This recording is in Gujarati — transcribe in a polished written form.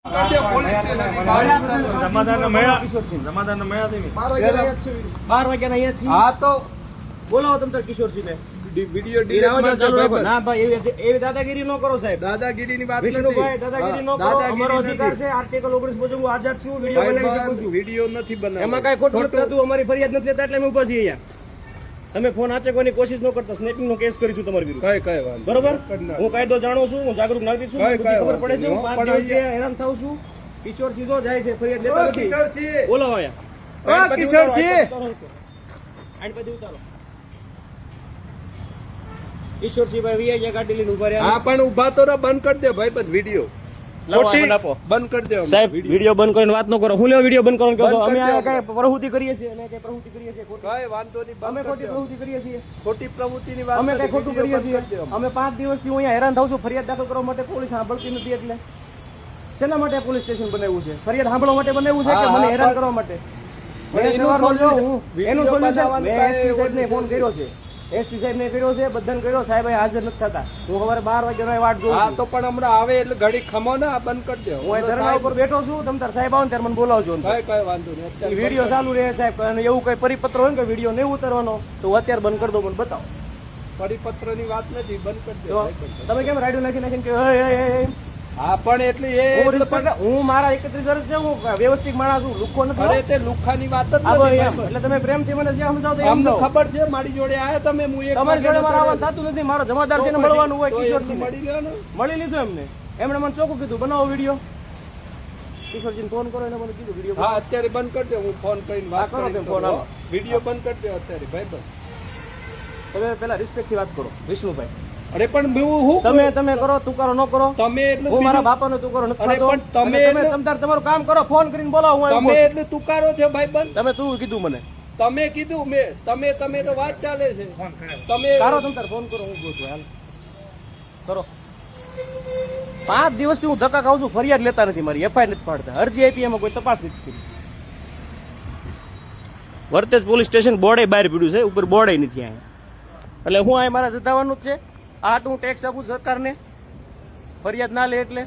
દાદાગીરી ન કરો સાહેબ, દાદાગીરી ની વાત વિષ્ણુભાઈ, દાદાગીરી ન કરો. અમારો અધિકાર છે આર્ટિકલ 19 મુજબ હું આઝાદ છું, વિડીયો બનાવી શકું છું. વિડીયો નથી બનાવવાનો, એમાં કઈ ખોટું નથી. અમારી ફરિયાદ નથી લેતા એટલે અમે ઉભા છીએ અહીંયા. તમે ફોન આચકવાની કોશિશ ન કરતા, સ્નેચિંગ નો કેસ કરીશું તમારી વિરુદ્ધ. કઈ વાત બરોબર. હું કાયદો જાણું છું, હું જાગૃત નાગરિક છું, ખબર પડે છે. હું 5 દિવસથી હેરાન થાઉં છું. કિશોર સીધો જાય છે, ફરિયાદ લેતા નથી. બોલો આયા કિશોર સિંહ, કિશોરસિંહભાઈ વીઆઈ ગાડી લઈને ઉભા રહ્યા. હા પણ ઉભા તો બંધ કરી દે ભાઈ, પણ વિડીયો બંધ કરી દે સાહેબ. વિડીયો બંધ કરીને વાત ન કરો. હું લેવા વિડીયો બંધ કરવાનું કહો છો? અમે આ કઈ પ્રવૃત્તિ કરીએ છીએ, અમે કઈ પ્રવૃત્તિ કરીએ છીએ? કઈ વાંધો નહીં, અમે ખોટી પ્રવૃત્તિ કરીએ છીએ? ખોટી પ્રવૃત્તિની વાત અમે કઈ ખોટું કરીએ છીએ? અમે 5 દિવસથી હું અહીંયા હેરાન થાઉં છું. ફરિયાદ દાખલ કરવા માટે પોલીસ સાંભળતી નથી. એટલે શેના માટે પોલીસ સ્ટેશન બનાવ્યું છે? ફરિયાદ સાંભળવા માટે બનાવ્યું છે કે મને હેરાન કરવા માટે? એનું સોલ્યુશન મેં એસપી સાહેબને ફોન કર્યો છે, એસપી સાહેબ ને કર્યો છે, બધાને કર્યો. સાહેબ હાજર નથી થતા. હું સવારે 12 વાગ્યાનો વાટ જોઉં. હા તો પણ હમણાં આવે એટલે ઘડી ખમો ને, આ બંધ કરી દો. હું ધરણા ઉપર બેઠો છું. તમે તાર સાહેબ આવો ને ત્યારે મને બોલાવજો. કઈ વાંધો નહીં, વિડીયો ચાલુ રહે સાહેબ. અને એવું કઈ પરિપત્ર હોય ને કે વિડીયો નહીં ઉતારવાનો તો અત્યારે બંધ કરી દો. મને બતાવો. પરિપત્ર ની વાત નથી, બંધ કરી દો. તમે કેમ રાડ્યું નાખી નાખીને કે હા પણ એટલે હું મારા 31 વર્ષ છે, હું વ્યવસ્થિત માણસ છું, લુખ્ખો નથી. અરે તે લુખ્ખાની વાત જ નથી. એટલે તમે પ્રેમથી મને જે સમજાવો અમને ખબર છે. મારી જોડે આયા તમે, હું એક તમારી જોડે મારા આવવાનું થતું નથી. મારો જમાદાર છે ને મળવાનું હોય. કિશોરસિંહ મળી ગયો ને, મળી લીધું એમને. એમણે મને ચોખ્ખું કીધું બનાવો વિડીયો. કિશોરસિંહ ફોન કરો, એને મને કીધું વિડીયો. હા અત્યારે બંધ કરી દો. હું ફોન કરીને વાત કરો. તમે ફોન આવો, વિડીયો બંધ કરી દો અત્યારે ભાઈ. બસ તમે પેલા રિસ્પેક્ટ થી વાત કરો વિષ્ણુભાઈ. અરે પણ હું તમે કરો, તું કરો ન કરો. તમે એટલે હું મારા બાપાનો તું કરો નથી. પણ તમે તમારું કામ કરો, ફોન કરીને બોલાવો. તમે એટલે તુકારો છો ભાઈ બંધ. તમે તું કીધું મને, તમે કીધું મેં, તમે તો વાત ચાલે છે. તમે કરો, તમે ફોન કરો. હું ગોતું હાલ કરો. 5 દિવસથી હું ધક્કા ખાઉં છું. ફરિયાદ લેતા નથી. મારી એફઆઈઆર નથી પાડતા. અરજી આપી, એમાં કોઈ તપાસ નથી કરી. વર્તેજ પોલીસ સ્ટેશન બોર્ડે બહાર પીડ્યું છે, ઉપર બોર્ડે નથી અહીંયા. એટલે હું અહીંયા મારા જતાવાનું જ છે. આ હું ટેક્સ આપું સરકારને, ફરિયાદ ના લે એટલે.